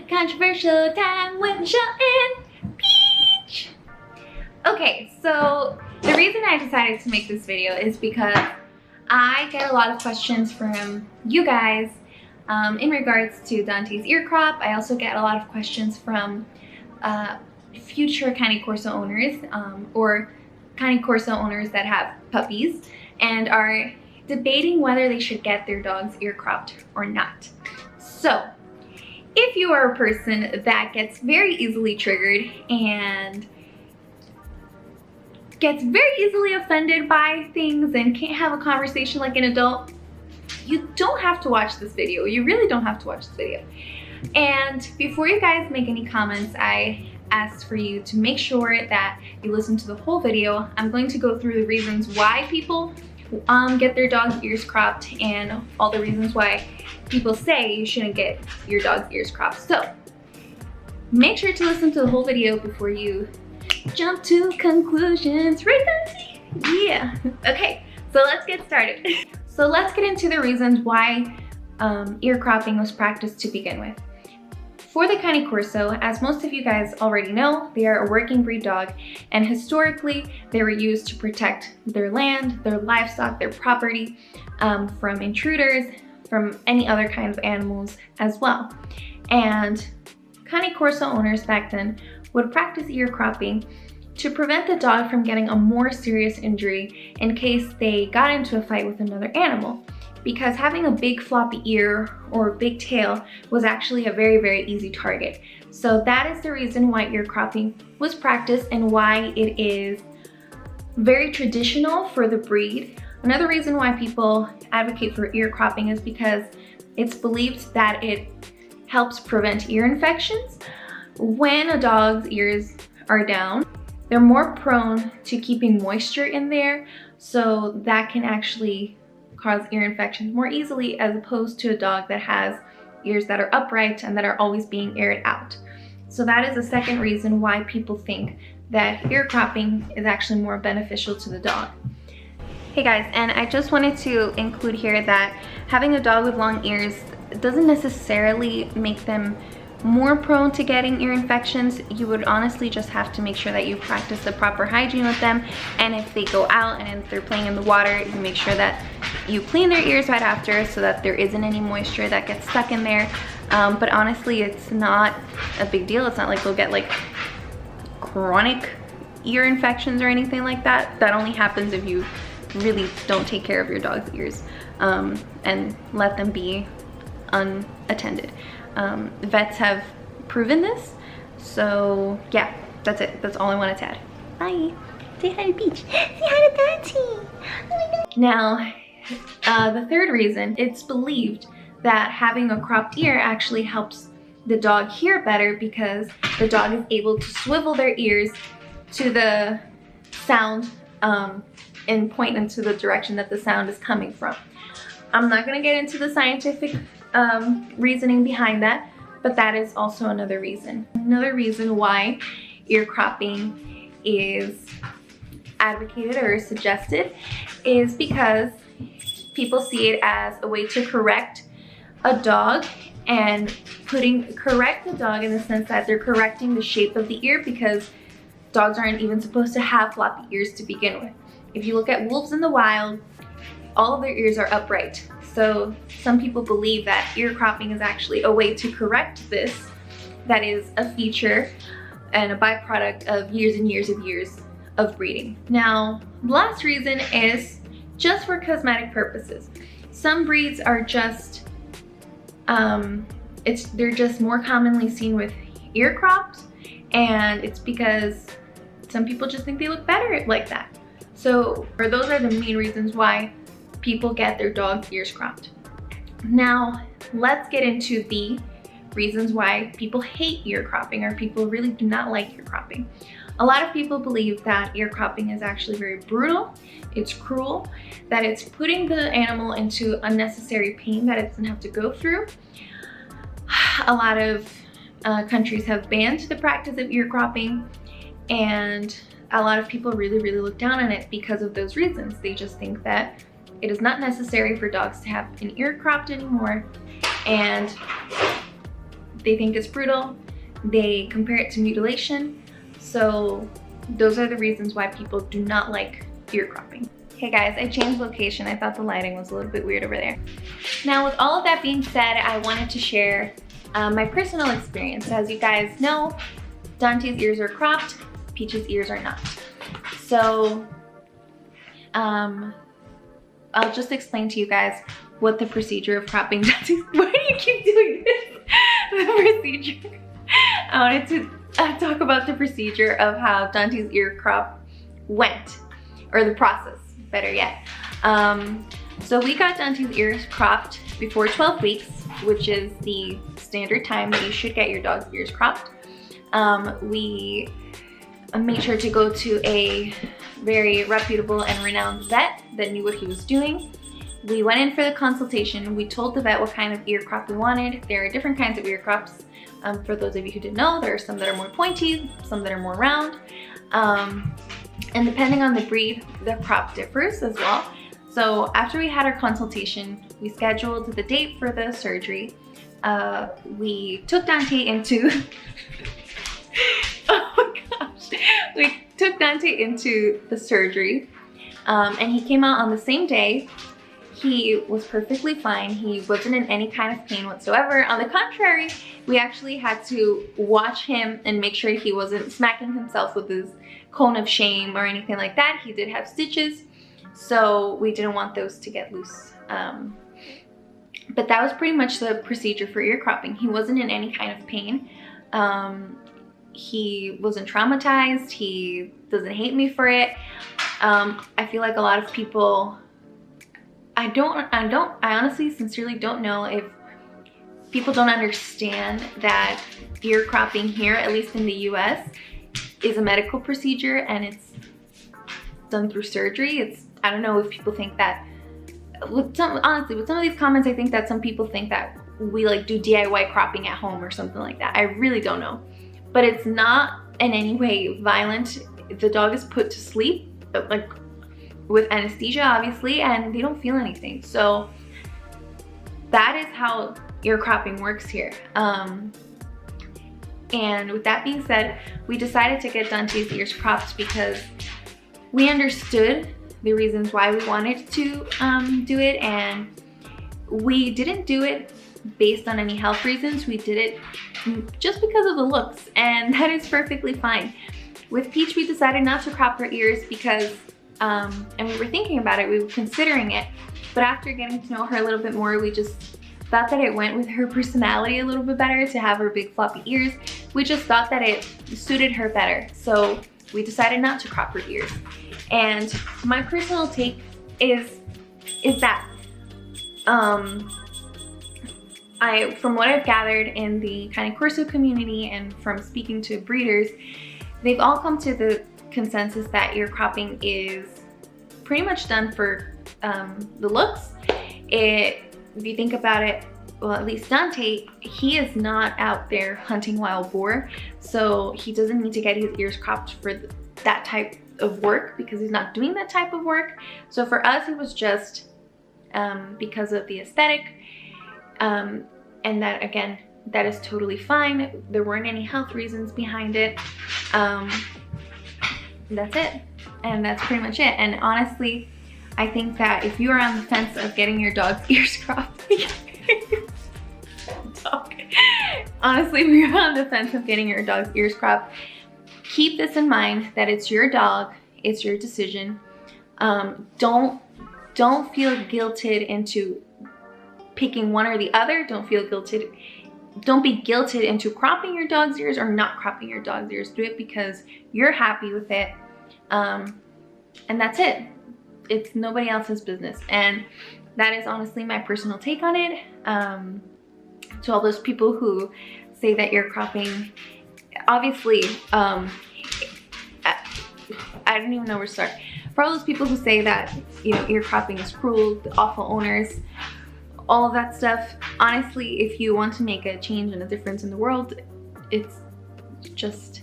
Controversial time with Michelle and Peach. Okay, so the reason I decided to make this video is because I get a lot of questions from you guys in regards to Dante's ear crop. I also get a lot of questions from future Cane Corso owners or Cane Corso owners that have puppies and are debating whether they should get their dog's ear cropped or not. So if you are a person that gets very easily triggered and gets very easily offended by things and can't have a conversation like an adult, you don't have to watch this video. You really don't have to watch this video. And before you guys make any comments, I asked for you to make sure that you listen to the whole video. I'm going to go through the reasons why people get their dog's ears cropped and all the reasons why people say you shouldn't get your dog's ears cropped. So make sure to listen to the whole video before you jump to conclusions, right, Dante? Yeah. Okay, so let's get started. So let's get into the reasons why ear cropping was practiced to begin with. For the Cane Corso, as most of you guys already know, they are a working breed dog, and historically they were used to protect their land, their livestock, their property from intruders, from any other kinds of animals as well. And Cane Corso owners back then would practice ear cropping to prevent the dog from getting a more serious injury in case they got into a fight with another animal. Because having a big floppy ear or big tail was actually a very, very easy target. So that is the reason why ear cropping was practiced and why it is very traditional for the breed. Another reason why people advocate for ear cropping is because it's believed that it helps prevent ear infections. When a dog's ears are down, they're more prone to keeping moisture in there, so that can actually cause ear infections more easily as opposed to a dog that has ears that are upright and that are always being aired out. So that is a second reason why people think that ear cropping is actually more beneficial to the dog. Hey guys, and I just wanted to include here that having a dog with long ears doesn't necessarily make them more prone to getting ear infections. You would honestly just have to make sure that you practice the proper hygiene with them, and if they go out and if they're playing in the water, you make sure that you clean their ears right after so that there isn't any moisture that gets stuck in there. But honestly, it's not a big deal. It's not like they'll get like chronic ear infections or anything like that. That only happens if you really don't take care of your dog's ears and let them be unattended. Vets have proven this. So yeah, that's it. That's all I wanted to add. Bye. Say hi to Peach. Say hi to Dante. Oh my God. Now, the third reason, it's believed that having a cropped ear actually helps the dog hear better because the dog is able to swivel their ears to the sound and point into the direction that the sound is coming from. I'm not gonna get into the scientific reasoning behind that, but that is also another reason. Another reason why ear cropping is advocated or suggested is because people see it as a way to correct a dog and correct the dog in the sense that they're correcting the shape of the ear, because dogs aren't even supposed to have floppy ears to begin with. If you look at wolves in the wild, all of their ears are upright. So some people believe that ear cropping is actually a way to correct this. That is a feature and a byproduct of years and years of breeding. Now, the last reason is just for cosmetic purposes. Some breeds are just, they're just more commonly seen with ear crops, and it's because some people just think they look better like that. So, or those are the main reasons why people get their dog's ears cropped. Now, let's get into the reasons why people hate ear cropping, or people really do not like ear cropping. A lot of people believe that ear cropping is actually very brutal, it's cruel, that it's putting the animal into unnecessary pain that it doesn't have to go through. A lot of countries have banned the practice of ear cropping, and a lot of people really look down on it because of those reasons. They just think that it is not necessary for dogs to have an ear cropped anymore, and They think it's brutal. They compare it to mutilation. So those are the reasons why people do not like ear cropping. Okay guys, I changed location. I thought the lighting was a little bit weird over there. Now with all of that being said, I wanted to share my personal experience. As you guys know, Dante's ears are cropped, Peach's ears are not. So I'll just explain to you guys what the procedure of cropping Dante's, why do you keep doing this? The procedure. I wanted to talk about the procedure of how Dante's ear crop went, or the process, better yet. So we got Dante's ears cropped before 12 weeks, which is the standard time that you should get your dog's ears cropped. We made sure to go to a very reputable and renowned vet that knew what he was doing. We went in for the consultation. We told the vet what kind of ear crop we wanted. There are different kinds of ear crops. For those of you who didn't know, there are some that are more pointy, some that are more round. And depending on the breed, the crop differs as well. So after we had our consultation, we scheduled the date for the surgery. We took Dante into, oh my gosh. We took Dante into the surgery and he came out on the same day. He was perfectly fine. He wasn't in any kind of pain whatsoever. On the contrary, we actually had to watch him and make sure he wasn't smacking himself with his cone of shame or anything like that. He did have stitches, so we didn't want those to get loose. But that was pretty much the procedure for ear cropping. He wasn't in any kind of pain. He wasn't traumatized. He doesn't hate me for it. I feel like a lot of people, I honestly sincerely don't know if people don't understand that ear cropping here, at least in the US, is a medical procedure and it's done through surgery. I don't know if people think that, honestly, with some of these comments, I think that some people think that we like do DIY cropping at home or something like that. I really don't know. But it's not in any way violent. The dog is put to sleep, like with anesthesia obviously, and they don't feel anything. So that is how ear cropping works here. And with that being said, we decided to get Dante's ears cropped because we understood the reasons why we wanted to do it, and we didn't do it based on any health reasons. We did it just because of the looks, and that is perfectly fine. With Peach, we decided not to crop her ears because, and we were thinking about it, we were considering it, but after getting to know her a little bit more, we just thought that it went with her personality a little bit better to have her big floppy ears. We just thought that it suited her better, so we decided not to crop her ears. And my personal take is that from what I've gathered in the kind of Corso community and from speaking to breeders, they've all come to the consensus that ear cropping is pretty much done for the looks. If you think about it, well, at least Dante, he is not out there hunting wild boar, so he doesn't need to get his ears cropped for that type of work because he's not doing that type of work. So for us, it was just because of the aesthetic, and that, again, that is totally fine. There weren't any health reasons behind it. That's it, and that's pretty much it. And honestly, I think that if you are on the fence of getting your dog's ears cropped, honestly, if you're on the fence of getting your dog's ears cropped, keep this in mind, that it's your dog, it's your decision. Don't feel guilted into picking one or the other. Don't be guilted into cropping your dog's ears or not cropping your dog's ears. Do it because you're happy with it, and that's it. It's nobody else's business. And that is honestly my personal take on it. To all those people who say that ear cropping, obviously, I don't even know where to start. For all those people who say that, you know, ear cropping is cruel, the awful owners, all of that stuff, honestly, if you want to make a change and a difference in the world, it's just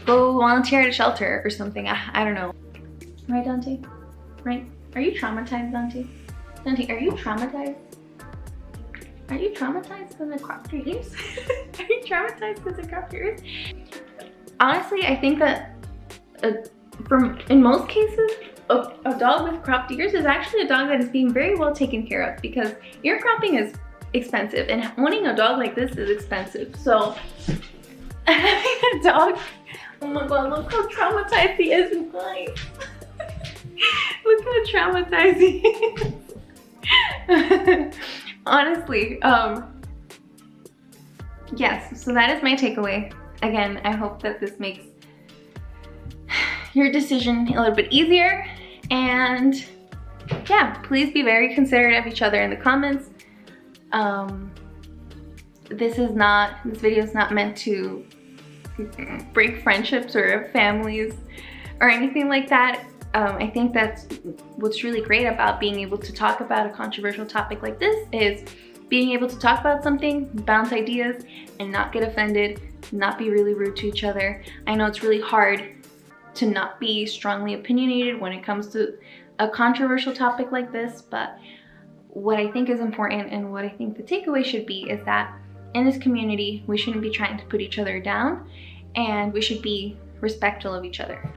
go volunteer at a shelter or something. I don't know. Right, Dante? Right? Are you traumatized, Dante? Dante, are you traumatized? Are you traumatized when I cropped your ears? traumatized because it cropped ears. Honestly, I think that in most cases, a dog with cropped ears is actually a dog that is being very well taken care of, because ear cropping is expensive and owning a dog like this is expensive. So having a dog, oh my god, look how traumatized he is in mine. Look how traumatized he is. Honestly, yes, so that is my takeaway. Again, I hope that this makes your decision a little bit easier, and yeah, please be very considerate of each other in the comments. This video is not meant to break friendships or families or anything like that. I think that's what's really great about being able to talk about a controversial topic like this, is being able to talk about something, bounce ideas, and not get offended, not be really rude to each other. I know it's really hard to not be strongly opinionated when it comes to a controversial topic like this, but what I think is important and what I think the takeaway should be is that in this community, we shouldn't be trying to put each other down, and we should be respectful of each other.